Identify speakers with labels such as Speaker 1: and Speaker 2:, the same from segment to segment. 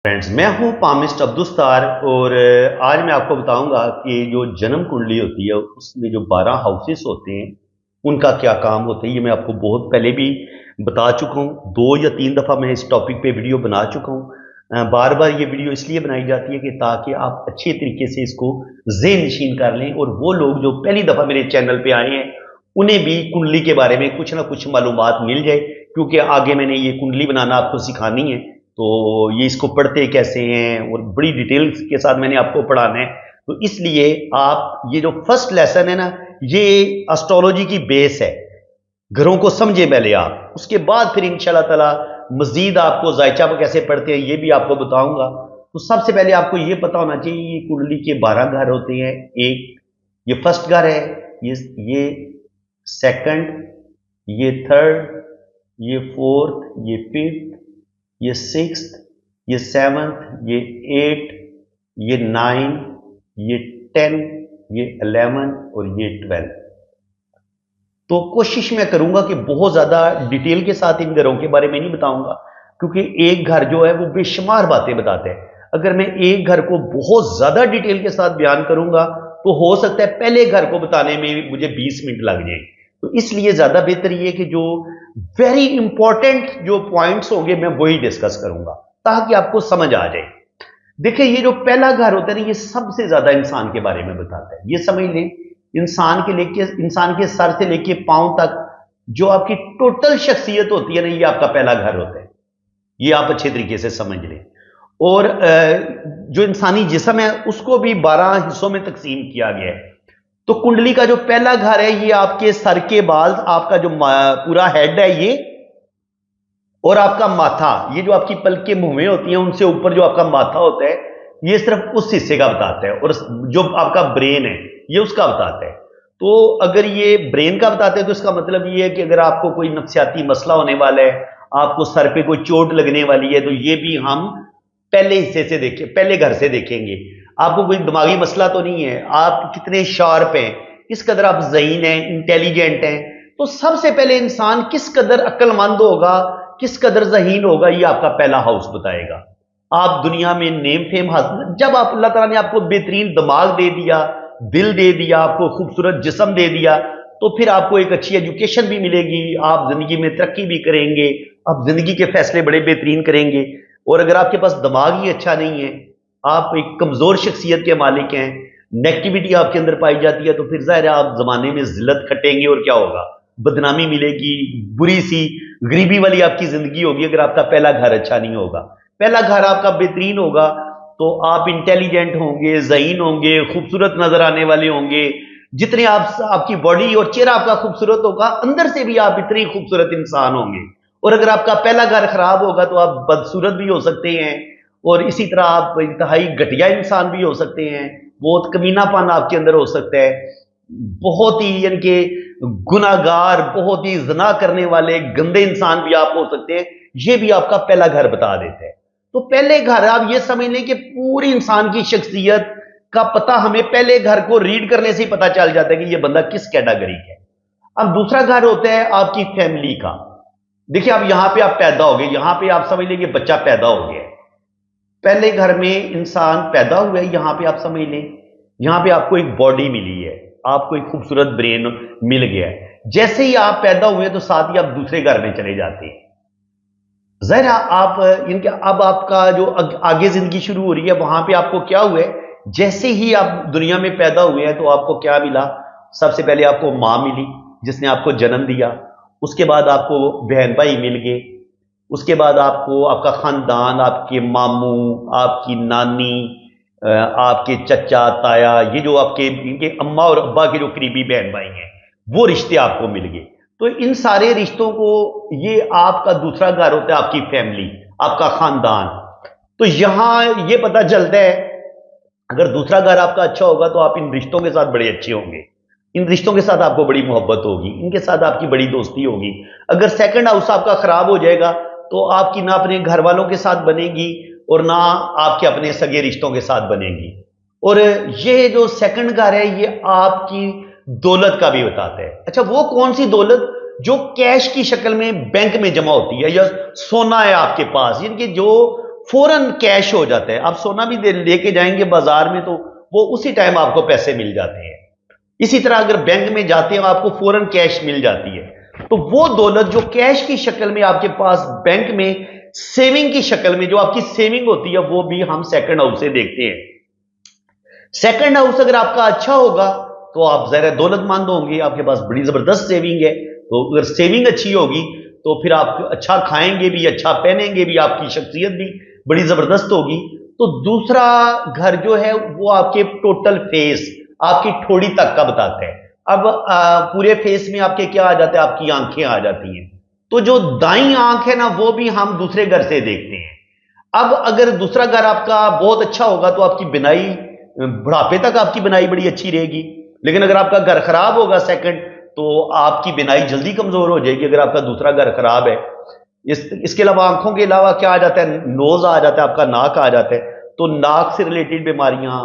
Speaker 1: Friends, मैं हूं palmist Abdussattar और आज मैं आपको बताऊंगा कि जो जन्म कुंडली होती है उसमें जो 12 हाउसेस होते हैं उनका क्या काम होता है। ये मैं आपको बहुत पहले भी बता चुका हूं, 2 या 3 दफ़ा मैं इस टॉपिक पे वीडियो बना चुका हूं। बार बार ये वीडियो इसलिए बनाई जाती है कि ताकि आप अच्छे तरीके से इसको ज़हन नशीन कर लें और वो लोग जो पहली दफ़ा मेरे चैनल पे आए हैं उन्हें भी कुंडली के बारे में कुछ ना कुछ मालूमात मिल जाए, क्योंकि आगे मैंने ये कुंडली बनाना आपको सिखानी है। तो ये इसको पढ़ते कैसे हैं और बड़ी डिटेल्स के साथ मैंने आपको पढ़ाना है। तो इसलिए आप ये जो फर्स्ट लेसन है ना, ये एस्ट्रोलॉजी की बेस है। घरों को समझे पहले आप, उसके बाद फिर इंशाल्लाह ताला मजीद आपको जायचा पर कैसे पढ़ते हैं ये भी आपको बताऊंगा। तो सबसे पहले आपको ये पता होना चाहिए ये कुंडली के 12 घर होते हैं। एक ये फर्स्ट घर है, ये सेकंड, ये थर्ड, ये फोर्थ, ये फिफ्थ, ये सिक्स्थ, ये सेवंथ, ये एट, ये 9, ये 10, ये 11 और ये 12। तो कोशिश मैं करूंगा कि बहुत ज्यादा डिटेल के साथ इन घरों के बारे में नहीं बताऊंगा, क्योंकि एक घर जो है वो बेशुमार बातें बताते हैं। अगर मैं एक घर को बहुत ज्यादा डिटेल के साथ बयान करूंगा तो हो सकता है पहले घर को बताने में मुझे 20 मिनट लग जाए। तो इसलिए ज्यादा बेहतर ये कि जो वेरी इंपॉर्टेंट जो पॉइंट्स होंगे मैं वही डिस्कस करूंगा ताकि आपको समझ आ जाए। देखिए, ये जो पहला घर होता है ना, ये सबसे ज्यादा इंसान के बारे में बताता है। ये समझ लें, इंसान के सर से लेके पांव तक जो आपकी टोटल शख्सियत होती है ना, ये आपका पहला घर होता है। ये आप अच्छे तरीके से समझ लें। और जो इंसानी जिस्म है उसको भी 12 हिस्सों में तकसीम किया गया है। तो कुंडली का जो पहला घर है ये आपके सर के बाल, आपका जो पूरा हेड है ये, और आपका माथा, ये जो आपकी पलकें मुंह में होती हैं उनसे ऊपर जो आपका माथा होता है, ये सिर्फ उस हिस्से का बताता है। और जो आपका ब्रेन है ये उसका बताता है। तो अगर ये ब्रेन का बताते हैं तो इसका मतलब ये है कि अगर आपको कोई नफ्सियाती मसला होने वाला है, आपको सर पे कोई चोट लगने वाली है, तो ये भी हम पहले हिस्से से देखें, पहले घर से देखेंगे। आपको कोई दिमागी मसला तो नहीं है, आप कितने शार्प हैं, किस कदर आप ज़हीन हैं, इंटेलिजेंट हैं। तो सबसे पहले इंसान किस कदर अक्लमंद होगा, किस कदर ज़हीन होगा, ये आपका पहला हाउस बताएगा। आप दुनिया में नेम फेम हासिल, जब आप अल्लाह ताला ने आपको बेहतरीन दिमाग दे दिया, दिल दे दिया, आपको खूबसूरत जिस्म दे दिया, तो फिर आपको एक अच्छी एजुकेशन भी मिलेगी, आप जिंदगी में तरक्की भी करेंगे, आप जिंदगी के फैसले बड़े बेहतरीन करेंगे। और अगर आपके पास दिमाग ही अच्छा नहीं है, आप एक कमजोर शख्सियत के मालिक हैं, नेगेटिविटी आपके अंदर पाई जाती है, तो फिर जाहिर है आप जमाने में जिल्लत खटेंगे और क्या होगा, बदनामी मिलेगी, बुरी सी गरीबी वाली आपकी जिंदगी होगी अगर आपका पहला घर अच्छा नहीं होगा। पहला घर आपका बेहतरीन होगा तो आप इंटेलिजेंट होंगे, ज़हीन होंगे, खूबसूरत नजर आने वाले होंगे। जितने आपकी बॉडी और चेहरा आपका खूबसूरत होगा, अंदर से भी आप इतनी खूबसूरत इंसान होंगे। और अगर आपका पहला घर खराब होगा तो आप बदसूरत भी हो सकते हैं, और इसी तरह आप इंतहाई घटिया इंसान भी हो सकते हैं, बहुत कमीनापन आपके अंदर हो सकता है, बहुत ही यानी कि गुनाहगार, बहुत ही ज़िना करने वाले गंदे इंसान भी आप हो सकते हैं। ये भी आपका पहला घर बता देता है। तो पहले घर, आप ये समझ लें कि पूरी इंसान की शख्सियत का पता हमें पहले घर को रीड करने से ही पता चल जाता है कि ये बंदा किस कैटेगरी का है। अब दूसरा घर होता है आपकी फैमिली का। देखिए, अब यहां पे आप पैदा हो गए, यहां पे आप समझ लें कि बच्चा पैदा हो गया है, पहले घर में इंसान पैदा हुआ है, यहां पे आप समझ लें, यहां पे आपको एक बॉडी मिली है, आपको एक खूबसूरत ब्रेन मिल गया है। जैसे ही आप पैदा हुए तो साथ ही आप दूसरे घर में चले जाते हैं। जरा आप इनके, अब आपका जो आगे जिंदगी शुरू हो रही है वहां पे आपको क्या हुआ है, जैसे ही आप दुनिया में पैदा हुए हैं तो आपको क्या मिला, सबसे पहले आपको मां मिली जिसने आपको जन्म दिया, उसके बाद आपको बहन भाई मिल गए, उसके बाद आपको आपका खानदान, आपके मामू, आपकी नानी, आपके चचा ताया, ये जो आपके इनके अम्मा और अब्बा के जो करीबी बहन भाई हैं, वो रिश्ते आपको मिल गए। तो इन सारे रिश्तों को, ये आपका दूसरा घर होता है, आपकी फैमिली, आपका खानदान। तो यहां ये पता चलता है अगर दूसरा घर आपका अच्छा होगा तो आप इन रिश्तों के साथ बड़े अच्छे होंगे, इन रिश्तों के साथ आपको बड़ी मोहब्बत होगी, इनके साथ आपकी बड़ी दोस्ती होगी। अगर सेकंड हाउस आपका खराब हो जाएगा तो आपकी ना अपने घर वालों के साथ बनेगी और ना आपके अपने सगे रिश्तों के साथ बनेगी। और ये जो सेकंड घर है ये आपकी दौलत का भी बताता है। अच्छा, वो कौन सी दौलत जो कैश की शक्ल में बैंक में जमा होती है, या सोना है आपके पास, यानी कि जो फौरन कैश हो जाता है। आप सोना भी लेके जाएंगे बाजार में तो वो उसी टाइम आपको पैसे मिल जाते हैं। इसी तरह अगर बैंक में जाते हैं आपको फौरन कैश मिल जाती है। तो वो दौलत जो कैश की शक्ल में आपके पास बैंक में सेविंग की शक्ल में जो आपकी सेविंग होती है, वो भी हम सेकंड हाउस से देखते हैं। सेकंड हाउस अगर आपका अच्छा होगा तो आप ज़रा दौलतमंद होंगे, आपके पास बड़ी जबरदस्त सेविंग है। तो अगर सेविंग अच्छी होगी तो फिर आप अच्छा खाएंगे भी, अच्छा पहनेंगे भी, आपकी शख्सियत भी बड़ी जबरदस्त होगी। तो दूसरा घर जो है वो आपके टोटल फेस, आपकी ठोड़ी तक का बताता है। अब पूरे फेस में आपके क्या आ जाता है, आपकी आंखें आ जाती हैं। तो जो दाईं आंख है ना, वो भी हम दूसरे घर से देखते हैं। अब अगर दूसरा घर आपका बहुत अच्छा होगा तो आपकी बिनाई, बुढ़ापे तक आपकी बिनाई बड़ी अच्छी रहेगी। लेकिन अगर आपका घर खराब होगा सेकंड, तो आपकी बिनाई जल्दी कमजोर हो जाएगी अगर आपका दूसरा घर खराब है। इसके अलावा आंखों के अलावा क्या आ जाता है, नोज आ जाता है, आपका नाक आ जाता है। तो नाक से रिलेटेड बीमारियां,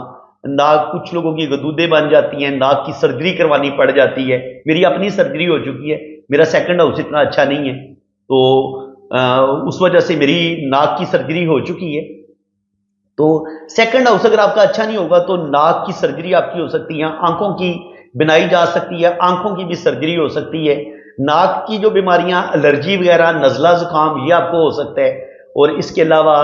Speaker 1: नाक, कुछ लोगों की गदूदें बन जाती हैं, नाक की सर्जरी करवानी पड़ जाती है। मेरी अपनी सर्जरी हो चुकी है, मेरा सेकंड हाउस इतना अच्छा नहीं है, तो उस वजह से मेरी नाक की सर्जरी हो चुकी है। तो सेकंड हाउस अगर आपका अच्छा नहीं होगा तो नाक की सर्जरी आपकी हो सकती है, आंखों की बिनाई जा सकती है, आंखों की भी सर्जरी हो सकती है। नाक की जो बीमारियां, एलर्जी वगैरह, नज़ला जुकाम, ये आपको हो सकता है। और इसके अलावा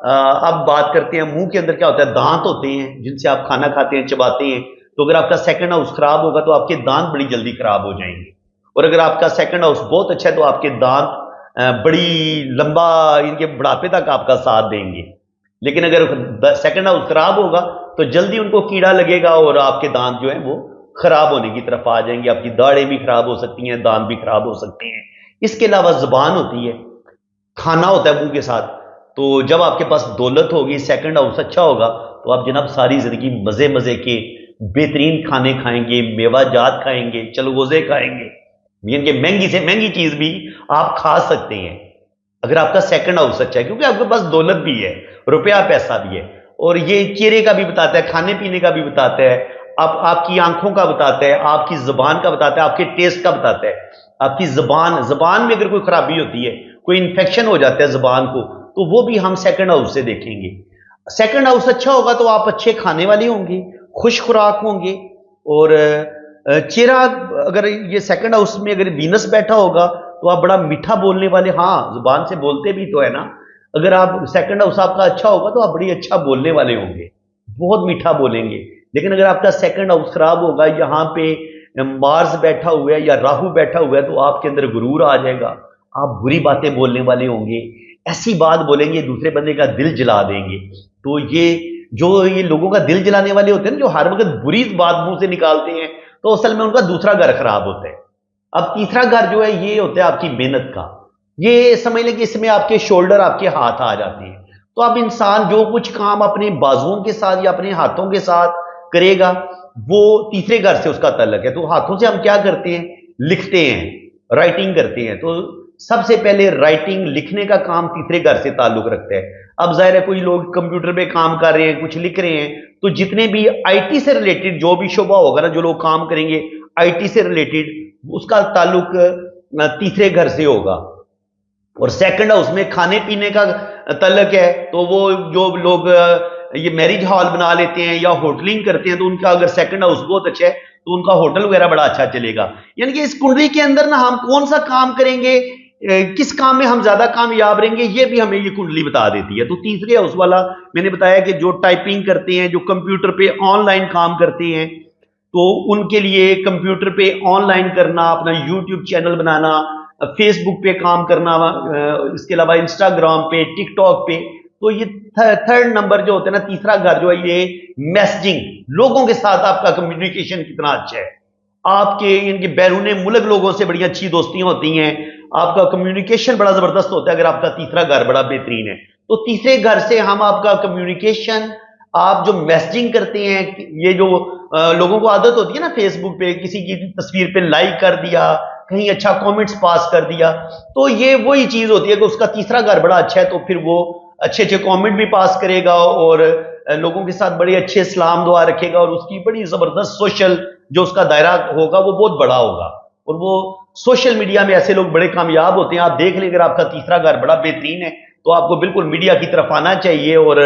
Speaker 1: अब बात करते हैं मुंह के अंदर क्या होता है, दांत होते हैं जिनसे आप खाना खाते हैं, चबाते हैं। तो अगर आपका सेकंड हाउस खराब होगा तो आपके दांत बड़ी जल्दी खराब हो जाएंगे। और अगर आपका सेकंड हाउस बहुत अच्छा है तो आपके दांत बड़ी लंबा, इनके बुढ़ापे तक आपका साथ देंगे। लेकिन अगर सेकंड हाउस खराब होगा तो जल्दी उनको कीड़ा लगेगा और आपके दांत जो है वो खराब होने की तरफ आ जाएंगे। आपकी दाढ़ें भी खराब हो सकती हैं, दांत भी खराब हो सकते हैं। इसके अलावा जुबान होती है, खाना होता है मुंह के साथ। तो जब आपके पास दौलत होगी, सेकंड हाउस अच्छा होगा, तो आप जनाब सारी जिंदगी मजे मजे के बेहतरीन खाने खाएंगे, मेवा जात खाएंगे, चलगोजे खाएंगे, यानी कि महंगी से महंगी चीज भी आप खा सकते हैं अगर आपका सेकंड हाउस अच्छा है, क्योंकि आपके पास दौलत भी है, रुपया पैसा भी है। और ये चेहरे का भी बताता है, खाने पीने का भी बताता है, आपकी आंखों का बताता है, आपकी जुबान का बताता है, आपके टेस्ट का बताता है। आपकी जुबान में अगर कोई खराबी होती है, कोई इंफेक्शन हो जाता है जुबान को, तो वो भी हम सेकंड हाउस से देखेंगे। सेकंड हाउस अच्छा होगा तो आप अच्छे खाने वाले होंगे, खुश खुराक होंगे। और चेहरा, अगर ये सेकंड हाउस में अगर वीनस बैठा होगा तो आप बड़ा मीठा बोलने वाले, हाँ जुबान से बोलते भी तो है ना। अगर आप सेकंड हाउस आपका अच्छा होगा तो आप बड़ी अच्छा बोलने वाले होंगे, बहुत मीठा बोलेंगे। लेकिन अगर आपका सेकंड हाउस खराब होगा, यहाँ पे मार्स बैठा हुआ है या राहु बैठा हुआ है, तो आपके अंदर गुरूर आ जाएगा, आप बुरी बातें बोलने वाले होंगे, ऐसी बात बोलेंगे दूसरे बंदे का दिल जला देंगे। तो ये लोगों का दिल जलाने वाले होते हैं ना, जो हर वक्त बुरी बात मुंह से निकालते हैं, तो असल में उनका दूसरा घर खराब होता है। अब तीसरा घर जो है ये होता है आपकी मेहनत का। ये समझ लें कि इसमें आपके शोल्डर, आपके हाथ आ जाते हैं। तो अब इंसान जो कुछ काम अपने बाजुओं के साथ या अपने हाथों के साथ करेगा, वो तीसरे घर से उसका ताल्लुक है। तो हाथों से हम क्या करते हैं, लिखते हैं, राइटिंग करते हैं। तो सबसे पहले राइटिंग, लिखने का काम तीसरे घर से ताल्लुक रखता है। अब जाहिर है कोई लोग कंप्यूटर पे काम कर रहे हैं, कुछ लिख रहे हैं, तो जितने भी आईटी से रिलेटेड जो भी शोबा होगा ना, जो लोग काम करेंगे आईटी से रिलेटेड, उसका ताल्लुक तीसरे घर से होगा। और सेकंड हाउस में खाने पीने का ताल्लुक है, तो वो जो लोग ये मैरिज हॉल बना लेते हैं या होटलिंग करते हैं, तो उनका अगर सेकंड हाउस बहुत अच्छा है तो उनका होटल वगैरह बड़ा अच्छा चलेगा। यानी कि इस कुंडली के अंदर ना हम कौन सा काम करेंगे, किस काम में हम ज्यादा कामयाब रहेंगे, ये भी हमें ये कुंडली बता देती है। तो तीसरे हाउस वाला मैंने बताया कि जो टाइपिंग करते हैं, जो कंप्यूटर पे ऑनलाइन काम करते हैं, तो उनके लिए कंप्यूटर पे ऑनलाइन करना, अपना यूट्यूब चैनल बनाना, फेसबुक पे काम करना, इसके अलावा इंस्टाग्राम पे, टिकटॉक पे। तो ये थर्ड नंबर जो होता है ना, तीसरा घर जो है, ये मैसेजिंग, लोगों के साथ आपका कम्युनिकेशन कितना अच्छा है, आपके इनके बैरून मुल्क लोगों से बड़ी अच्छी दोस्तियां होती हैं, आपका कम्युनिकेशन बड़ा जबरदस्त होता है अगर आपका तीसरा घर बड़ा बेहतरीन है। तो तीसरे घर से हम आपका कम्युनिकेशन, आप जो मैसेजिंग करते हैं, ये जो लोगों को आदत होती है ना फेसबुक पे किसी की तस्वीर पे लाइक कर दिया, कहीं अच्छा कमेंट्स पास कर दिया, तो ये वही चीज होती है कि उसका तीसरा घर बड़ा अच्छा है, तो फिर वो अच्छे अच्छे कमेंट भी पास करेगा और लोगों के साथ बड़े अच्छे सलाम दुआ रखेगा, और उसकी बड़ी जबरदस्त सोशल जो उसका दायरा होगा वो बहुत बड़ा होगा। और वो सोशल मीडिया में ऐसे लोग बड़े कामयाब होते हैं। आप देख लें, अगर आपका तीसरा घर बड़ा बेहतरीन है تو آپ کو بالکل میڈیا کی طرف آنا چاہیے اور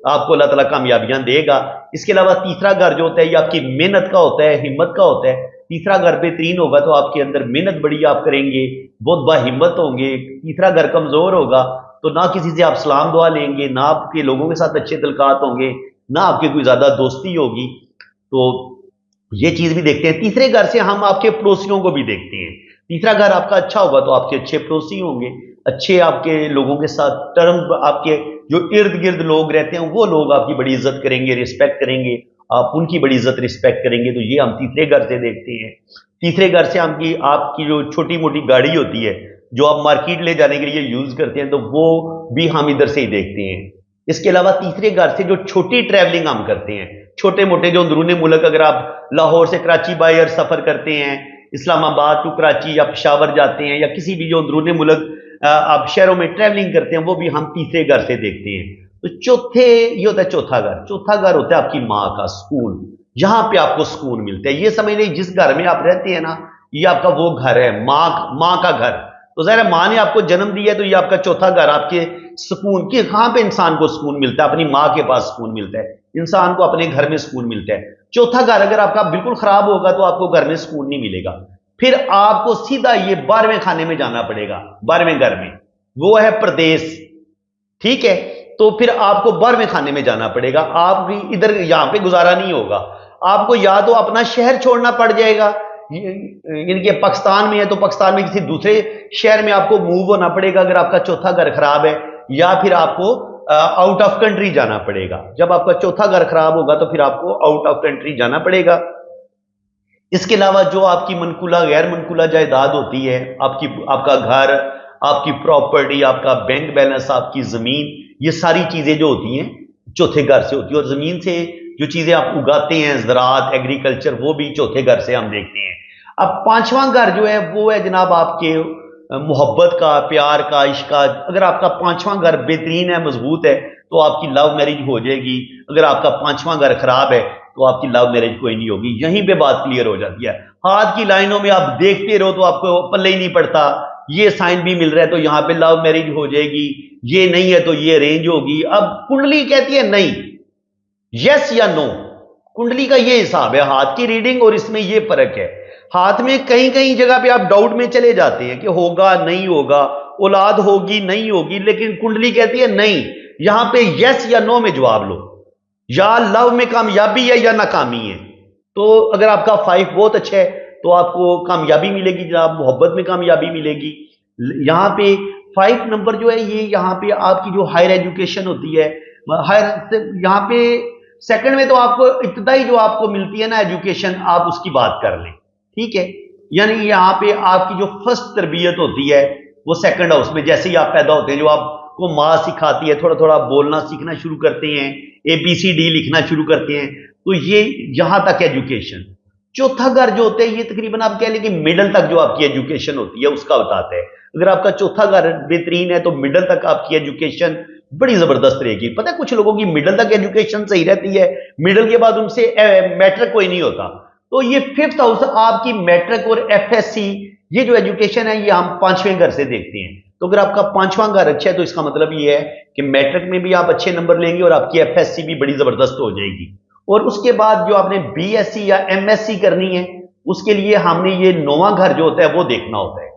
Speaker 1: آپ کو اللہ تعالیٰ کامیابیاں دے گا۔ اس کے علاوہ تیسرا گھر جو ہوتا ہے یہ آپ کی محنت کا ہوتا ہے، ہمت کا ہوتا ہے۔ تیسرا گھر بہترین ہوگا تو آپ کے اندر محنت بڑی آپ کریں گے، بہت با ہمت ہوں گے۔ تیسرا گھر کمزور ہوگا تو نہ کسی سے آپ سلام دعا لیں گے، نہ آپ کے لوگوں کے ساتھ اچھے تعلقات ہوں گے، نہ آپ کی کوئی زیادہ دوستی ہوگی۔ تو یہ چیز بھی دیکھتے ہیں۔ تیسرے گھر سے ہم آپ کے پڑوسیوں کو بھی دیکھتے ہیں۔ تیسرا گھر آپ کا اچھا ہوگا تو آپ کے اچھے پڑوسی ہوں گے، اچھے آپ کے لوگوں کے ساتھ ٹرم، آپ کے جو ارد گرد لوگ رہتے ہیں وہ لوگ آپ کی بڑی عزت کریں گے، رسپیکٹ کریں گے، آپ ان کی بڑی عزت رسپیکٹ کریں گے۔ تو یہ ہم تیسرے گھر سے دیکھتے ہیں۔ تیسرے گھر سے آپ کی جو چھوٹی موٹی گاڑی ہوتی ہے جو آپ مارکیٹ لے جانے کے لیے یوز کرتے ہیں تو وہ بھی ہم ادھر سے ہی دیکھتے ہیں۔ اس کے علاوہ تیسرے گھر سے جو چھوٹی ٹریولنگ ہم کرتے ہیں، چھوٹے موٹے جو اندرون ملک، اگر آپ لاہور سے کراچی بائی ایئر سفر کرتے ہیں، اسلام آباد ٹو کراچی یا پشاور جاتے ہیں، یا کسی بھی جو اندرون ملک آپ شہروں میں ٹریولنگ کرتے ہیں، وہ بھی ہم تیسرے گھر سے دیکھتے ہیں۔ تو یہ ہوتا ہے چوتھا گھر۔ چوتھا گھر ہوتا ہے آپ کی ماں کا سکون، جہاں پہ آپ کو سکون ملتا ہے۔ یہ سمجھ لیں جس گھر میں آپ رہتے ہیں نا، یہ آپ کا وہ گھر ہے، ماں کا گھر۔ تو ظاہر ہے ماں نے آپ کو جنم دیا ہے تو یہ آپ کا چوتھا گھر، آپ کے سکون کی کہاں پہ انسان کو سکون ملتا ہے؟ اپنی ماں کے پاس سکون ملتا ہے، انسان کو اپنے گھر میں سکون ملتا ہے۔ چوتھا گھر اگر آپ کا بالکل خراب ہوگا تو آپ کو گھر میں سکون نہیں ملے گا، پھر آپ کو سیدھا یہ 12ویں خانے میں جانا پڑے گا۔ 12ویں گھر میں وہ ہے پردیس، ٹھیک ہے؟ تو پھر آپ کو 12ویں خانے میں جانا پڑے گا۔ آپ بھی ادھر یہاں پہ گزارا نہیں ہوگا، آپ کو یا تو اپنا شہر چھوڑنا پڑ جائے گا، یعنی کہ پاکستان میں ہے تو پاکستان میں کسی دوسرے شہر میں آپ کو موو ہونا پڑے گا اگر آپ کا چوتھا گھر خراب ہے، یا پھر آپ کو آؤٹ آف کنٹری جانا پڑے گا۔ جب آپ کا چوتھا گھر خراب ہوگا تو پھر آپ کو آؤٹ آف کنٹری جانا پڑے گا۔ اس کے علاوہ جو آپ کی منقولہ غیر منقولہ جائیداد ہوتی ہے، آپ کا گھر، آپ کی پراپرٹی، آپ کا بینک بیلنس، آپ کی زمین، یہ ساری چیزیں جو ہوتی ہیں چوتھے گھر سے ہوتی ہے۔ اور زمین سے جو چیزیں آپ اگاتے ہیں، زراعت، ایگریکلچر، وہ بھی چوتھے گھر سے ہم دیکھتے ہیں۔ اب پانچواں گھر جو ہے وہ ہے جناب آپ کے محبت کا، پیار کا، عشق کا۔ اگر آپ کا پانچواں گھر بہترین ہے، مضبوط ہے، تو آپ کی لو میرج ہو جائے گی۔ اگر آپ کا پانچواں گھر خراب ہے تو آپ کی لو میرج کوئی نہیں ہوگی۔ یہیں پہ بات کلیئر ہو جاتی ہے۔ ہاتھ کی لائنوں میں آپ دیکھتے رہو تو آپ کو پلے ہی نہیں پڑتا، یہ سائن بھی مل رہا ہے تو یہاں پہ لو میرج ہو جائے گی، یہ نہیں ہے تو یہ ارینج ہوگی۔ اب کنڈلی کہتی ہے نہیں، یس یا نو، کنڈلی کا یہ حساب ہے، ہاتھ کی ریڈنگ اور اس میں یہ فرق ہے۔ ہاتھ میں کہیں کہیں جگہ پہ آپ ڈاؤٹ میں چلے جاتے ہیں کہ ہوگا نہیں ہوگا، اولاد ہوگی نہیں ہوگی، لیکن کنڈلی کہتی ہے نہیں، یہاں پہ یس یا نو میں جواب لو، یا لو میں کامیابی ہے یا ناکامی ہے۔ تو اگر آپ کا 5 بہت اچھا ہے تو آپ کو کامیابی ملے گی جناب، محبت میں کامیابی ملے گی۔ یہاں پہ 5 نمبر جو ہے یہ یہاں پہ آپ کی جو ہائر ایجوکیشن ہوتی ہے، یہاں پہ سیکنڈ میں تو آپ کو ابتدائی جو آپ کو ملتی ہے نا ایجوکیشن، آپ اس کی بات کر لیں، ٹھیک ہے؟ یعنی یہاں پہ آپ کی جو فرسٹ تربیت ہوتی ہے وہ سیکنڈ ہاؤس میں، جیسے ہی آپ پیدا ہوتے ہیں جو آپ کو ماں سکھاتی ہے، تھوڑا تھوڑا بولنا سیکھنا شروع کرتے ہیں، ABCD لکھنا شروع کرتے ہیں، تو یہ یہاں تک ایجوکیشن۔ چوتھا گھر جو ہوتا ہے یہ تقریباً آپ کہہ لیں کہ مڈل تک جو آپ کی ایجوکیشن ہوتی ہے اس کا بتاتا ہے۔ اگر آپ کا چوتھا گھر بہترین ہے تو مڈل تک آپ کی ایجوکیشن بڑی زبردست رہے گی۔ پتہ ہے کچھ لوگوں کی مڈل تک ایجوکیشن صحیح رہتی ہے، مڈل کے بعد ان سے میٹرک کوئی نہیں ہوتا، تو یہ 5th ہاؤس آپ کی میٹرک اور FSC، یہ جو ایجوکیشن ہے یہ ہم 5ویں گھر سے دیکھتے ہیں۔ تو اگر آپ کا 5واں گھر اچھا ہے تو اس کا مطلب یہ ہے کہ میٹرک میں بھی آپ اچھے نمبر لیں گے اور آپ کی FSC بھی بڑی زبردست ہو جائے گی۔ اور اس کے بعد جو آپ نے BSc یا MSc کرنی ہے اس کے لیے ہم نے یہ 9واں گھر جو ہوتا ہے وہ دیکھنا ہوتا ہے۔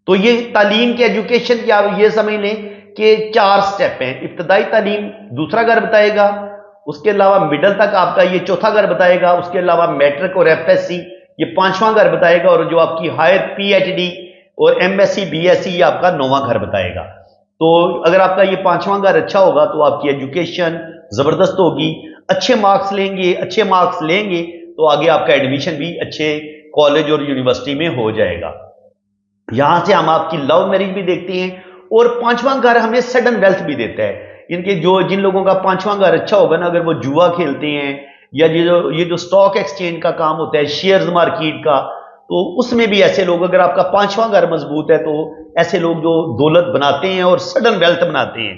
Speaker 1: تو یہ تعلیم کے ایجوکیشن کی آپ یہ سمجھ لیں کہ 4 سٹیپ ہیں۔ ابتدائی تعلیم دوسرا گھر بتائے گا، اس کے علاوہ مڈل تک آپ کا یہ چوتھا گھر بتائے گا، اس کے علاوہ میٹرک اور FSc یہ 5واں گھر بتائے گا، اور جو آپ کی ہائر PhD اور MSc BSc یہ آپ کا 9واں گھر بتائے گا۔ تو اگر آپ کا یہ 5واں گھر اچھا ہوگا تو آپ کی ایجوکیشن زبردست ہوگی، اچھے مارکس لیں گے تو آگے آپ کا ایڈمیشن بھی اچھے کالج اور یونیورسٹی میں ہو جائے گا۔ یہاں سے ہم آپ کی لو میرج بھی دیکھتے ہیں، اور 5واں گھر ہمیں سڈن ویلتھ بھی دیتا ہے۔ ان کے جن لوگوں کا 5واں گھر اچھا ہوگا نا، اگر وہ جوا کھیلتے ہیں یا یہ جو سٹاک ایکسچینج کا کام ہوتا ہے، شیئرز مارکیٹ کا، تو اس میں بھی ایسے لوگ، اگر آپ کا 5واں گھر مضبوط ہے تو ایسے لوگ جو دولت بناتے ہیں اور سڈن ویلتھ بناتے ہیں،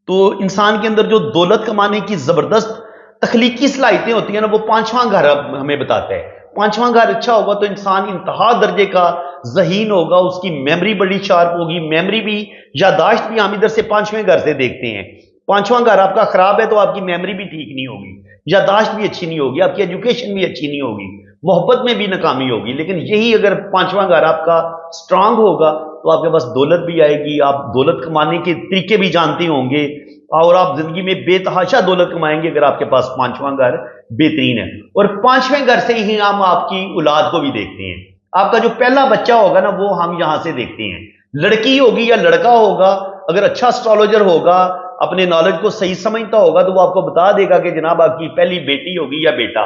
Speaker 1: تو انسان کے اندر جو دولت کمانے کی زبردست تخلیقی صلاحیتیں ہوتی ہیں نا، وہ 5واں گھر ہمیں بتاتا ہے۔ पांचवां घर अच्छा होगा तो इंसान इंतहा दर्जे का ज़हीन होगा, उसकी मेमोरी बड़ी शार्प होगी, मेमोरी भी, यादाश्त भी हम इधर से पांचवें घर से देखते हैं। पांचवां घर आपका खराब है तो आपकी मेमोरी भी ठीक नहीं होगी, यादाश्त भी अच्छी नहीं होगी, आपकी एजुकेशन भी अच्छी नहीं होगी, मोहब्बत में भी नाकामी होगी। लेकिन यही अगर पांचवां घर आपका स्ट्रांग होगा तो आपके पास दौलत भी आएगी, आप दौलत कमाने के तरीके भी जानते होंगे और आप जिंदगी में बेतहाशा दौलत कमाएंगे अगर आपके पास पांचवां घर बेहतरीन है। और पांचवें घर से ही हम आपकी औलाद को भी देखते हैं। आपका जो पहला बच्चा होगा ना वो हम यहां से देखते हैं, लड़की होगी या लड़का होगा, अगर अच्छा एस्ट्रोलॉजर होगा, अपने नॉलेज को सही समझता होगा तो वो आपको बता देगा कि जनाब आपकी पहली बेटी होगी या बेटा।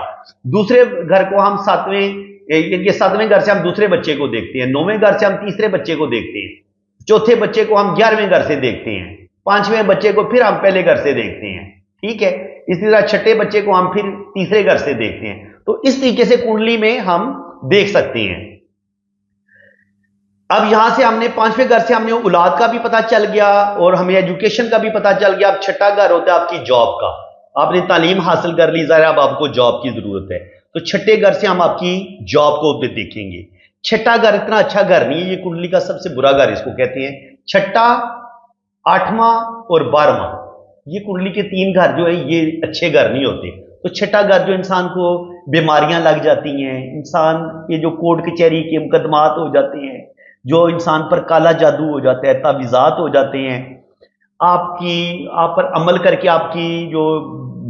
Speaker 1: दूसरे घर को हम सातवें घर से हम दूसरे बच्चे को देखते हैं, नौवें घर से हम तीसरे बच्चे को देखते हैं, चौथे बच्चे को हम 11वें घर से देखते हैं, पांचवें बच्चे को फिर हम पहले घर से देखते हैं, ठीक है। इसी तरह छठे बच्चे को हम फिर तीसरे घर से देखते हैं। तो इस तरीके से कुंडली में हम देख सकते हैं। अब यहां से हमने पांचवें घर से हमने औलाद का भी पता चल गया और हमें एजुकेशन का भी पता चल गया। अब छठा घर होता है आपकी जॉब का, आपने तालीम हासिल कर ली, ज़ाहिर अब आपको जॉब की जरूरत है, तो छठे घर से हम आपकी जॉब को देखेंगे। छठा घर इतना अच्छा घर नहीं है, ये कुंडली का सबसे बुरा घर इसको कहते हैं। छठा, आठवां और 12वां, ये कुंडली के 3 घर जो है ये अच्छे घर नहीं होते। तो छठा घर जो इंसान को बीमारियां लग जाती हैं, इंसान ये जो कोर्ट कचहरी के मुकदमात हो जाते हैं, जो इंसान पर काला जादू हो जाता है, तावीज़ात हो जाते हैं, आप पर अमल करके आपकी जो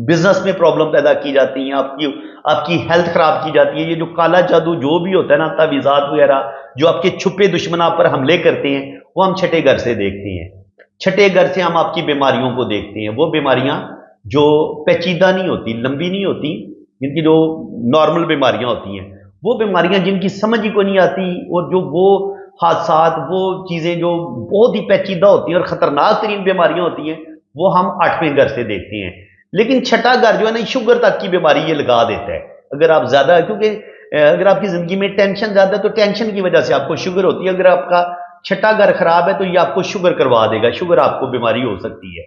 Speaker 1: बिजनेस में प्रॉब्लम पैदा की जाती हैं, आपकी हेल्थ खराब की जाती है। ये जो काला जादू जो भी होता है ना, तावीज़ात वगैरह जो आपके छुपे दुश्मन आप पर हमले करते हैं, वो हम छठे घर से देखते हैं। छठे घर से हम आपकी बीमारियों को देखते हैं, वो बीमारियां जो पेचीदा नहीं होती, लंबी नहीं होती, जिनकी जो नॉर्मल बीमारियां होती हैं, वो बीमारियां जिनकी समझ ही को नहीं आती, और जो वो हादसात, वो चीजें जो बहुत ही पेचीदा होती हैं और खतरनाक तरीन बीमारियां होती हैं, वो हम 8वें घर से देखते हैं। लेकिन छठा घर जो है ना, शुगर तक की बीमारी ये लगा देता है। अगर आप ज्यादा, क्योंकि अगर आपकी जिंदगी में टेंशन ज्यादा है तो टेंशन की वजह से आपको शुगर होती है। अगर आपका छठा घर खराब है तो ये आपको शुगर करवा देगा, शुगर आपको बीमारी हो सकती है।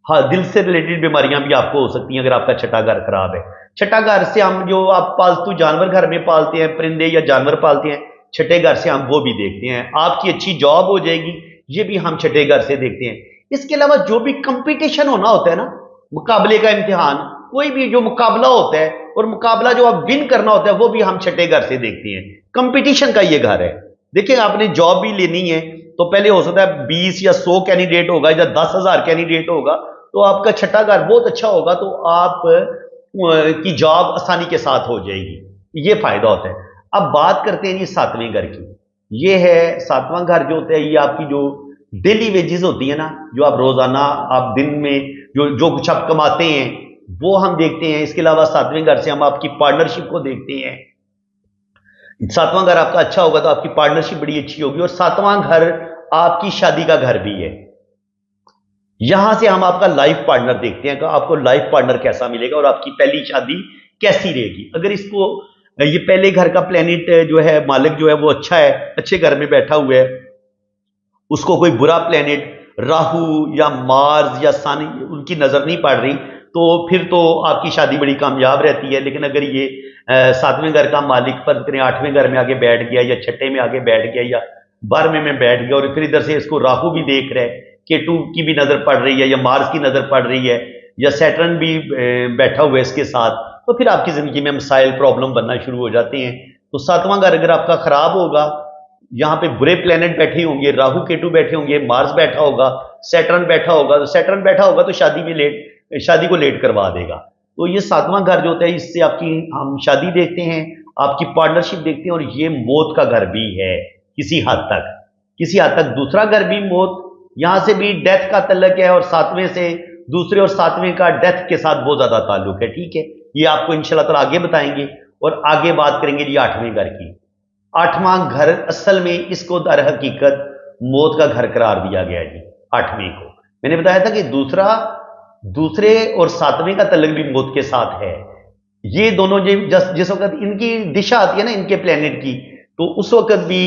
Speaker 1: हाँ, दिल से रिलेटेड बीमारियां भी आपको हो सकती हैं अगर आपका छठा घर खराब है। छठा घर से हम जो आप पालतू जानवर घर में पालते हैं, परिंदे या जानवर पालते हैं, छठे घर से हम वो भी देखते हैं। आपकी अच्छी जॉब हो जाएगी, ये भी हम छठे घर से देखते हैं। इसके अलावा जो भी कंपटीशन होना होता है ना, मुकाबले का इम्तिहान, कोई भी जो मुकाबला होता है और मुकाबला जो आप विन करना होता है, वो भी हम छठे घर से देखते हैं। कंपटीशन का ये घर है। देखिए, आपने जॉब भी लेनी है तो पहले हो सकता है 20 या 100 कैंडिडेट होगा या 10,000 कैंडिडेट होगा, तो आपका छठा घर बहुत अच्छा होगा तो आप की जॉब आसानी के साथ हो जाएगी, ये फायदा होता है। अब बात करते हैं जी 7वें घर की। ये है 7वां घर जो होता है, ये आपकी जो डेली वेजेस होती है ना, जो आप रोजाना आप दिन में जो कुछ आप कमाते हैं वो हम देखते हैं। इसके अलावा 7वें घर से हम आपकी पार्टनरशिप को देखते हैं। 7वां घर आपका अच्छा होगा तो आपकी पार्टनरशिप बड़ी अच्छी होगी। और 7वां घर आपकी शादी का घर भी है। यहां से हम आपका लाइफ पार्टनर देखते हैं कि आपको लाइफ पार्टनर कैसा मिलेगा और आपकी पहली शादी कैसी रहेगी। अगर इसको ये पहले घर का प्लेनेट जो है, मालिक जो है वो अच्छा है, अच्छे घर में बैठा हुआ है, उसको कोई बुरा प्लेनेट राहु या मार्स या सन उनकी नजर नहीं पड़ रही, तो फिर तो आपकी शादी बड़ी कामयाब रहती है। लेकिन अगर ये 7वें घर का मालिक फर्ज करें 8वें घर में आगे बैठ गया या छठे में आगे बैठ गया या 12वें में बैठ गया और फिर इधर से इसको राहु भी देख रहा है, केतु की भी नजर पड़ रही है या मार्स की नजर पड़ रही है या सैटर्न भी बैठा हुआ है इसके साथ, तो फिर आपकी जिंदगी में मसाइल प्रॉब्लम बनना शुरू हो जाते हैं। तो 7वां घर अगर आपका खराब होगा, यहाँ पे बुरे प्लेनेट बैठे होंगे, राहु केतु बैठे होंगे, मार्स बैठा होगा, सैटर्न बैठा होगा, तो सैटर्न बैठा होगा तो शादी को लेट करवा देगा। तो ये 7वां घर जो होता है, इससे आपकी हम शादी देखते हैं, आपकी पार्टनरशिप देखते हैं, और ये मौत का घर भी है किसी हद तक। दूसरा घर भी मौत, यहां से भी डेथ का तल्लक है और 7वें से दूसरे और 7वें का डेथ के साथ बहुत ज्यादा ताल्लुक है, ठीक है। ये आपको इंशाल्लाह ताला आगे बताएंगे और आगे बात करेंगे जी 8वें घर की। 8वां घर असल में इसको दर हकीकत मौत का घर करार दिया गया है जी 8वें को। मैंने बताया था कि दूसरे और 7वें का तल्लुक भी मौत के साथ है। ये दोनों जिस वक्त इनकी दिशा आती है ना, इनके प्लेनेट की, तो उस वक्त भी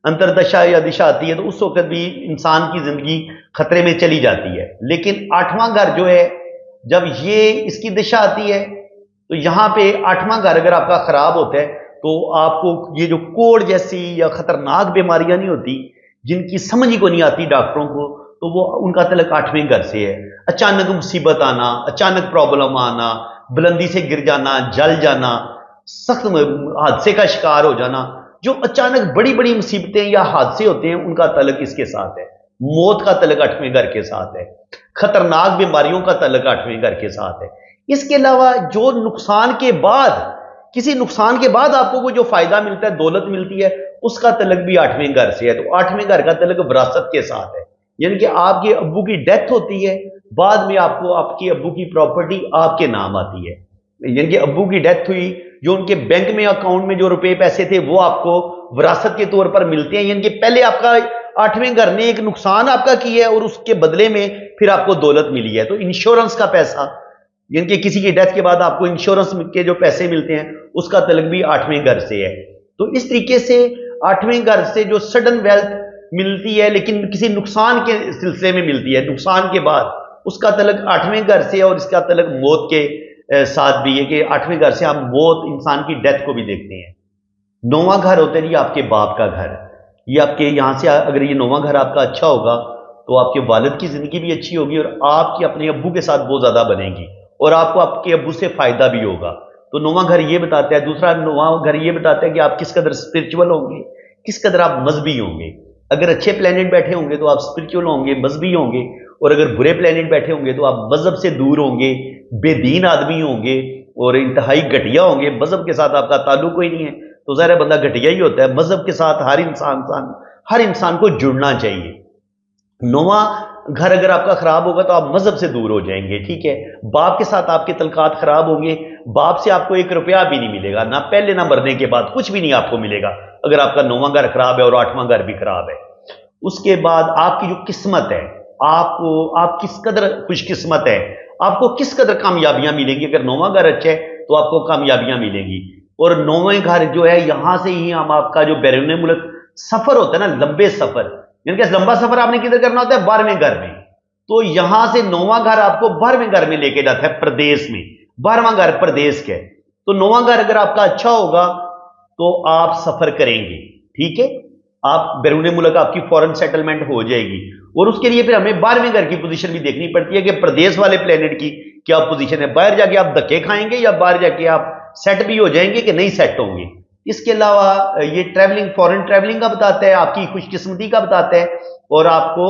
Speaker 1: अंतरदशा या दिशा आती है तो उस वक्त भी इंसान की जिंदगी खतरे में चली जाती है। लेकिन 8वां घर जो है, जब ये इसकी दिशा आती है तो यहां पे 8वां घर अगर आपका खराब होता है تو آپ کو یہ جو کوڑ جیسی یا خطرناک بیماریاں نہیں ہوتی جن کی سمجھ ہی کو نہیں آتی ڈاکٹروں کو، تو وہ ان کا تعلق 8ویں گھر سے ہے۔ اچانک مصیبت آنا، اچانک پرابلم آنا، بلندی سے گر جانا، جل جانا، سخت حادثے کا شکار ہو جانا، جو اچانک بڑی بڑی مصیبتیں یا حادثے ہوتے ہیں ان کا تعلق اس کے ساتھ ہے۔ موت کا تعلق 8ویں گھر کے ساتھ ہے، خطرناک بیماریوں کا تعلق 8ویں گھر کے ساتھ ہے۔ اس کے علاوہ جو نقصان کے بعد، کسی نقصان کے بعد آپ کو کوئی جو فائدہ ملتا ہے، دولت ملتی ہے، اس کا تعلق بھی 8ویں گھر سے ہے۔ تو 8ویں گھر کا تعلق وراثت کے ساتھ ہے، یعنی کہ آپ کے ابو کی ڈیتھ ہوتی ہے، بعد میں آپ کو آپ کے ابو کی پراپرٹی آپ کے نام آتی ہے، یعنی کہ ابو کی ڈیتھ ہوئی، جو ان کے بینک میں اکاؤنٹ میں جو روپے پیسے تھے وہ آپ کو وراثت کے طور پر ملتے ہیں، یعنی کہ پہلے آپ کا 8ویں گھر نے ایک نقصان آپ کا کیا ہے اور اس کے بدلے میں پھر آپ کو دولت ملی ہے۔ تو انشورنس کا پیسہ، یعنی کہ کسی کی ڈیتھ کے بعد آپ کو انشورنس کے جو پیسے ملتے ہیں اس کا تعلق بھی 8ویں گھر سے ہے۔ تو اس طریقے سے 8ویں گھر سے جو سڈن ویلتھ ملتی ہے لیکن کسی نقصان کے سلسلے میں ملتی ہے، نقصان کے بعد، اس کا تعلق 8ویں گھر سے ہے، اور اس کا تعلق موت کے ساتھ بھی ہے کہ 8ویں گھر سے ہم موت، انسان کی ڈیتھ کو بھی دیکھتے ہیں۔ 9واں گھر ہوتا ہے یہ آپ کے باپ کا گھر، یہ آپ کے یہاں سے اگر یہ 9واں گھر آپ کا اچھا ہوگا تو آپ کے والد کی زندگی بھی اچھی ہوگی اور آپ کی اپنے ابو کے ساتھ بہت زیادہ بنے گی اور آپ کو آپ کے ابو سے فائدہ بھی ہوگا۔ تو 9واں گھر یہ بتاتا ہے۔ دوسرا 9واں گھر یہ بتاتا ہے کہ آپ کس قدر اسپرچول ہوں گے، کس قدر آپ مذہبی ہوں گے۔ اگر اچھے پلانٹ بیٹھے ہوں گے تو آپ اسپرچول ہوں گے، مذہبی ہوں گے، اور اگر برے پلانٹ بیٹھے ہوں گے تو آپ مذہب سے دور ہوں گے، بے دین آدمی ہوں گے اور انتہائی گھٹیا ہوں گے، مذہب کے ساتھ آپ کا تعلق کوئی نہیں ہے تو ظاہر بندہ گھٹیا ہی ہوتا ہے۔ مذہب کے ساتھ ہر انسان کو جڑنا چاہیے۔ 9واں گھر اگر آپ کا خراب ہوگا تو آپ مذہب سے دور ہو جائیں گے، ٹھیک ہے۔ باپ کے ساتھ آپ کے تعلقات خراب ہوں گے، باپ سے آپ کو 1 روپیہ بھی نہیں ملے گا، نہ پہلے نہ مرنے کے بعد کچھ بھی نہیں آپ کو ملے گا اگر آپ کا 9واں گھر خراب ہے اور 8واں گھر بھی خراب ہے۔ اس کے بعد آپ کی جو قسمت ہے، آپ کس قدر خوش قسمت ہے، آپ کو کس قدر کامیابیاں ملیں گی۔ اگر 9واں گھر اچھا ہے تو آپ کو کامیابیاں ملیں گی۔ اور 9ویں گھر جو ہے، یہاں سے ہی ہم آپ کا جو بیرون ملک سفر ہوتا ہے نا، لمبے سفر، یعنی کہ لمبا سفر آپ نے کدھر کرنا ہوتا ہے؟ 12ویں گھر میں۔ تو یہاں سے 9واں گھر آپ کو 12ویں گھر میں لے کے جاتا ہے، پردیس میں۔ 12واں گھر پردیس کے، تو 9واں گھر اگر آپ کا اچھا ہوگا تو آپ سفر کریں گے، ٹھیک ہے، آپ بیرون ملک آپ کی فورن سیٹلمنٹ ہو جائے گی۔ اور اس کے لیے پھر ہمیں 12ویں گھر کی پوزیشن بھی دیکھنی پڑتی ہے کہ پردیس والے پلانٹ کی کیا پوزیشن ہے، باہر جا کے آپ دھکے کھائیں گے یا باہر جا کے آپ سیٹ بھی ہو جائیں گے کہ نہیں سیٹ ہوں گے۔ اس کے علاوہ یہ ٹریولنگ، فورن ٹریولنگ کا بتاتا ہے، آپ کی خوش قسمتی کا بتاتا ہے، اور آپ کو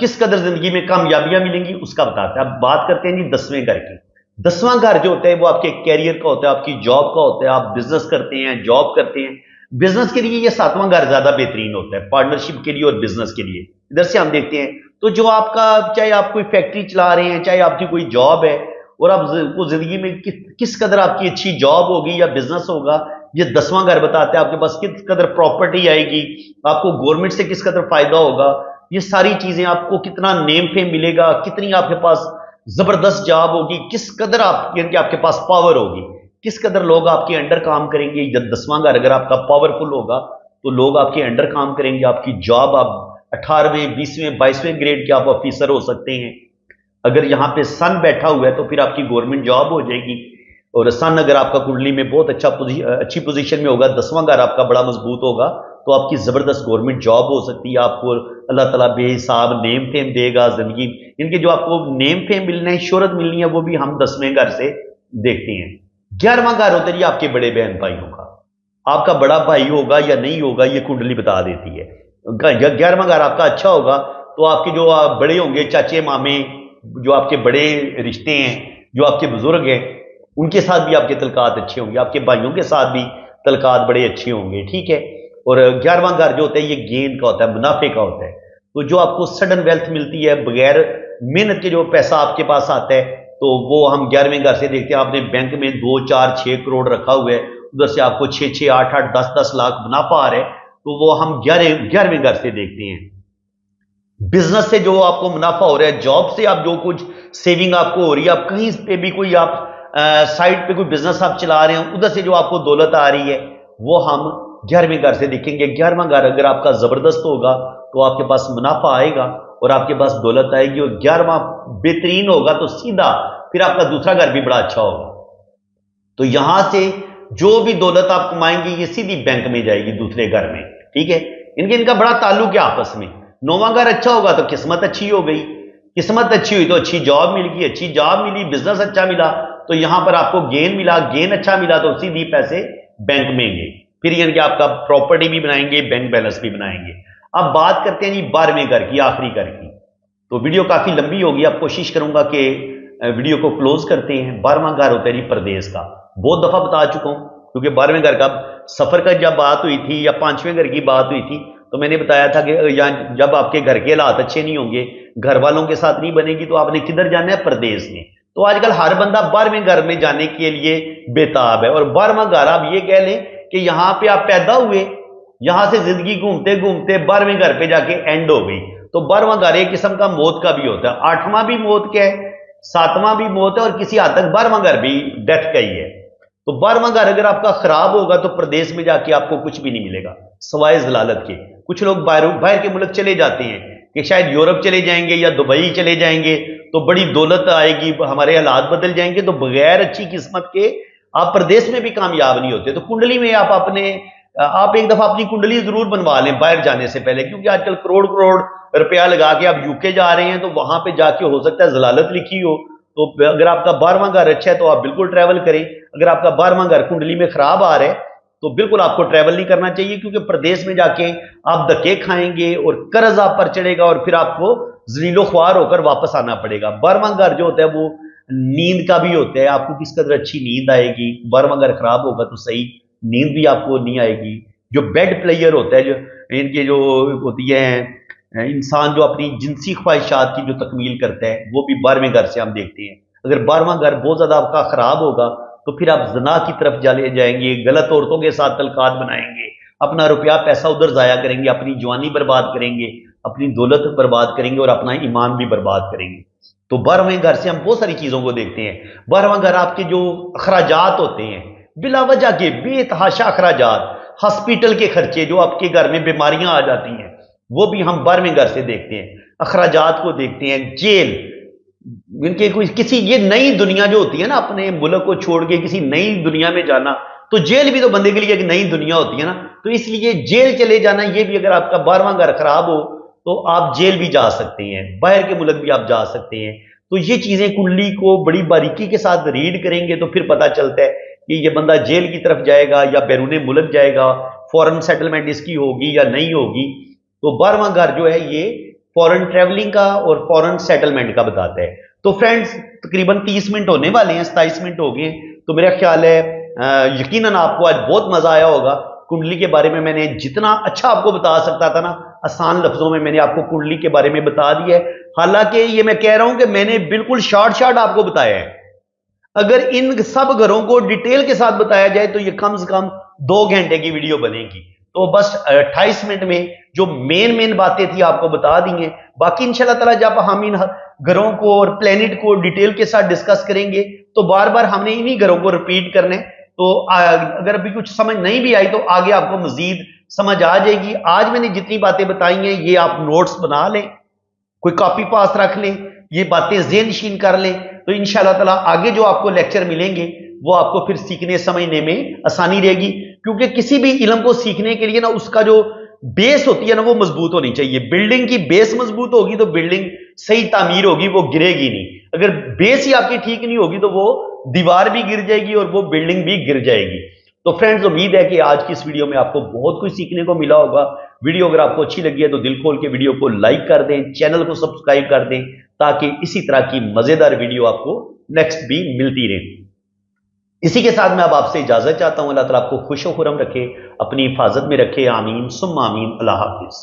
Speaker 1: کس قدر زندگی میں کامیابیاں ملیں گی اس کا بتاتا ہے۔ اب بات کرتے ہیں جی 10ویں گھر کی۔ 10واں گھر جو ہوتا ہے وہ آپ کے کیریئر کا ہوتا ہے، آپ کی جاب کا ہوتا ہے، آپ بزنس کرتے ہیں، جاب کرتے ہیں۔ بزنس کے لیے یہ 7واں گھر زیادہ بہترین ہوتا ہے، پارٹنرشپ کے لیے اور بزنس کے لیے۔ ادھر سے ہم دیکھتے ہیں تو جو آپ کا، چاہے آپ کوئی فیکٹری چلا رہے ہیں، چاہے آپ کی کوئی جاب ہے، اور آپ کو زندگی میں کس قدر آپ کی اچھی جاب ہوگی یا بزنس ہوگا، یہ 10واں گھر بتاتا ہے۔ آپ کے پاس کس قدر پراپرٹی آئے گی، آپ کو گورنمنٹ سے کس قدر فائدہ ہوگا، یہ ساری چیزیں، آپ کو کتنا نیم فیم ملے گا، کتنی آپ کے پاس زبردست جاب ہوگی، کس قدر آپ، یعنی کہ آپ کے پاس پاور ہوگی، کس قدر لوگ آپ کے انڈر کام کریں گے۔ جب 10واں گھر اگر آپ کا پاورفل ہوگا تو لوگ آپ کے انڈر کام کریں گے، آپ کی جاب، آپ 18ویں 20ویں 22ویں گریڈ کے آپ آفیسر ہو سکتے ہیں۔ اگر یہاں پہ سن بیٹھا ہوا ہے تو پھر آپ کی گورنمنٹ جاب ہو جائے گی، اور سن اگر آپ کا کنڈلی میں بہت اچھی پوزیشن میں ہوگا، 10واں گھر آپ کا بڑا مضبوط ہوگا تو آپ کی زبردست گورنمنٹ جاب ہو سکتی ہے۔ آپ کو اللہ تعالیٰ بے حساب نیم فیم دے گا زندگی، ان کے جو آپ کو نیم فیم ملنا ہے، شہرت ملنی ہے، وہ بھی ہم 10ویں گھر سے دیکھتے ہیں۔ 11واں گھر ہوتا ہے یہ آپ کے بڑے بہن بھائیوں کا، آپ کا بڑا بھائی ہوگا یا نہیں ہوگا یہ کنڈلی بتا دیتی ہے۔ 11واں گھر آپ کا اچھا ہوگا تو آپ کے جو بڑے ہوں گے، چاچے مامے، جو آپ کے بڑے رشتے ہیں، جو آپ کے بزرگ ہیں، ان کے ساتھ بھی آپ کے تعلقات اچھے ہوں گے، آپ کے بھائیوں کے ساتھ بھی تعلقات بڑے اچھے ہوں گے، ٹھیک ہے۔ اور 11واں گھر جو ہوتا ہے یہ گین کا ہوتا ہے، منافع کا ہوتا ہے۔ تو جو آپ کو سڈن ویلتھ ملتی ہے، بغیر محنت کے جو پیسہ آپ کے پاس آتا ہے، تو وہ ہم 11ویں گھر سے دیکھتے ہیں۔ آپ نے بینک میں 2 4 6 کروڑ رکھا ہوا ہے، ادھر سے آپ کو 6 6 8 8 10 10 لاکھ منافع آ رہا ہے، تو وہ ہم 11ویں گھر سے دیکھتے ہیں۔ بزنس سے جو آپ کو منافع ہو رہا ہے، جاب سے آپ جو کچھ سیونگ آپ کو ہو رہی ہے، آپ کہیں پہ بھی کوئی آپ سائٹ پہ کوئی بزنس آپ چلا رہے ہیں، ادھر سے جو آپ کو دولت آ رہی ہے وہ ہم 11ویں گھر سے دیکھیں گے۔ 11واں گھر اگر آپ کا زبردست ہوگا تو آپ کے پاس منافع آئے گا اور آپ کے پاس دولت آئے گی، اور 11واں بہترین ہوگا تو سیدھا پھر آپ کا دوسرا گھر بھی بڑا اچھا ہوگا۔ تو یہاں سے जो भी दौलत आप कमाएंगे ये सीधी बैंक में जाएगी, दूसरे घर में। ठीक है, इनका बड़ा ताल्लुक है आपस में। नौवां घर अच्छा होगा तो किस्मत अच्छी हो गई, किस्मत अच्छी हुई तो अच्छी जॉब मिल गई, अच्छी जॉब मिली, बिजनेस अच्छा मिला तो यहां पर आपको गेन मिला, गेन अच्छा मिला तो सीधी पैसे बैंक में गए, फिर यानी कि आपका प्रॉपर्टी भी बनाएंगे, बैंक बैलेंस भी बनाएंगे। अब बात करते हैं जी 12वें घर की, आखिरी घर की। तो वीडियो काफी लंबी होगी, अब कोशिश करूंगा कि वीडियो को क्लोज करते हैं। 12वां घर होता है जी प्रदेश का, बहुत दफा बता चुका हूं, क्योंकि 12वें घर का सफर का जब बात हुई थी या 5वें घर की बात हुई थी तो मैंने बताया था कि जब आपके घर के हालात अच्छे नहीं होंगे, घर वालों के साथ नहीं बनेगी, तो आपने किधर जाना है, प्रदेश में। तो आजकल हर बंदा 12वें घर में जाने के लिए बेताब है। और 12वां घर आप ये कह लें कि यहां पे आप पैदा हुए, यहां से जिंदगी घूमते घूमते 12वें घर पे जाके एंड हो गई। तो 12वां घर एक किस्म का मौत का भी होता है, 8वां भी मौत का है, 7वां भी मौत है, और किसी हद तक 12वां घर भी डेथ का ही है। तो 12वां घर अगर आपका खराब होगा तो प्रदेश में जाके आपको कुछ भी नहीं मिलेगा सवाए जलालत के। कुछ लोग बाहर के मुल्क चले जाते हैं कि शायद यूरोप चले जाएंगे या दुबई चले जाएंगे तो बड़ी दौलत आएगी, हमारे हालात बदल जाएंगे, तो बगैर अच्छी किस्मत के आप प्रदेश में भी कामयाब नहीं होते। तो कुंडली में आप एक दफा अपनी कुंडली जरूर बनवा लें बाहर जाने से पहले, क्योंकि आजकल करोड़ करोड़ रुपया लगा के आप यूके जा रहे हैं तो वहां पे जाके हो सकता है जलालत लिखी हो। तो अगर आपका 12वां घर अच्छा है तो आप बिल्कुल ट्रैवल करें। अगर आपका 12वां घर कुंडली में खराब आ रहा है तो बिल्कुल आपको ट्रैवल नहीं करना चाहिए, क्योंकि प्रदेश में जाके आप धक्के खाएंगे और कर्ज आप पर चढ़ेगा और फिर आपको जलीलो ख्वार होकर वापस आना पड़ेगा। 12वां घर जो होता है वो नींद का भी होता है, आपको किस कदर अच्छी नींद आएगी। 12वां घर खराब होगा तो सही नींद भी आपको नहीं आएगी। जो बेड प्लेयर होता है, जो इनके जो होती है इंसान जो अपनी जिनसी ख्वाहिशात की जो तकमील करता है, वो भी 12वें घर से हम देखते हैं। अगर 12वां घर बहुत ज्यादा आपका खराब होगा तो फिर आप ज़िना की तरफ चले जाएंगे, गलत औरतों के साथ तलकात बनाएंगे, अपना रुपया पैसा उधर जाया करेंगे, अपनी जवानी बर्बाद करेंगे, अपनी दौलत बर्बाद करेंगे और अपना ईमान भी बर्बाद करेंगे। तो 12वें घर से हम बहुत सारी चीजों को देखते हैं। 12वां घर आपके जो अखराजात होते हैं, बिला वजह के बेतहाशा अखराजात, हॉस्पिटल के खर्चे, जो आपके घर में बीमारियां आ जाती हैं, वो भी हम 12वें घर से देखते हैं। अखराजात को देखते हैं। जेल, इनके कोई किसी ये नई दुनिया जो होती है ना, अपने मुल्क को छोड़ के किसी नई दुनिया में जाना, तो जेल भी तो बंदे के लिए एक नई दुनिया होती है ना। तो इसलिए जेल चले जाना, ये भी अगर आपका 12वां घर खराब हो तो आप जेल भी जा सकते हैं, बाहर के मुल्क भी आप जा सकते हैं। तो ये चीजें कुंडली को बड़ी बारीकी के साथ रीड करेंगे तो फिर पता चलता है कि ये बंदा जेल की तरफ जाएगा या बैरूने मुल्क जाएगा, फॉरेन सेटलमेंट इसकी होगी या नहीं होगी। तो 12वां घर जो है ये फॉरेन ट्रेवलिंग का और फॉरेन सेटलमेंट का बताता है। तो फ्रेंड्स तकरीबन 30 मिनट होने वाले हैं, 27 मिनट हो गए, तो मेरा ख्याल है यकीनन आपको आज बहुत मजा आया होगा। कुंडली के बारे में मैंने जितना अच्छा आपको बता सकता था ना, आसान लफ्जों में मैंने आपको कुंडली के बारे में बता दिया है। हालांकि ये मैं कह रहा हूं कि मैंने बिल्कुल शॉर्ट आपको बताया है। अगर इन सब घरों को डिटेल के साथ बताया जाए तो ये कम से कम 2 घंटे की वीडियो बनेगी। तो बस 28 मिनट में जो मेन बातें थी आपको बता दी हैं। बाकी इंशाल्लाह ताला जब हम इन घरों को और प्लेनेट को डिटेल के साथ डिस्कस करेंगे तो बार बार हमने इन्हीं घरों को रिपीट करने। तो अगर अभी कुछ समझ नहीं भी आई तो आगे आपको मजीद समझ आ जाएगी। आज मैंने जितनी बातें बताई हैं ये आप नोट्स बना लें, कोई कॉपी पास रख लें, ये बातें ज़हन नशीन कर लें, तो इंशाल्लाह ताला आगे जो आपको लेक्चर मिलेंगे वो आपको फिर सीखने समझने में आसानी रहेगी। क्योंकि किसी भी इल्म को सीखने के लिए ना उसका जो बेस होती है ना वो मजबूत होनी चाहिए। बिल्डिंग की बेस मजबूत होगी तो बिल्डिंग सही तामीर होगी, वो गिरेगी नहीं। अगर बेस ही आपकी ठीक नहीं होगी तो वो दीवार भी गिर जाएगी और वो बिल्डिंग भी गिर जाएगी। तो फ्रेंड्स उम्मीद है कि आज की इस वीडियो में आपको बहुत कुछ सीखने को मिला होगा। वीडियो अगर आपको अच्छी लगी है तो दिल खोल के वीडियो को लाइक कर दें, चैनल को सब्सक्राइब कर दें, ताकि इसी तरह की मजेदार वीडियो आपको नेक्स्ट भी मिलती रहे। इसी के साथ मैं अब आपसे इजाजत चाहता हूं। अल्लाह ताला आपको खुश व खुरम रखे, अपनी हिफाजत में रखे। आमीन सुम्मा आमीन। अल्लाह हाफिज।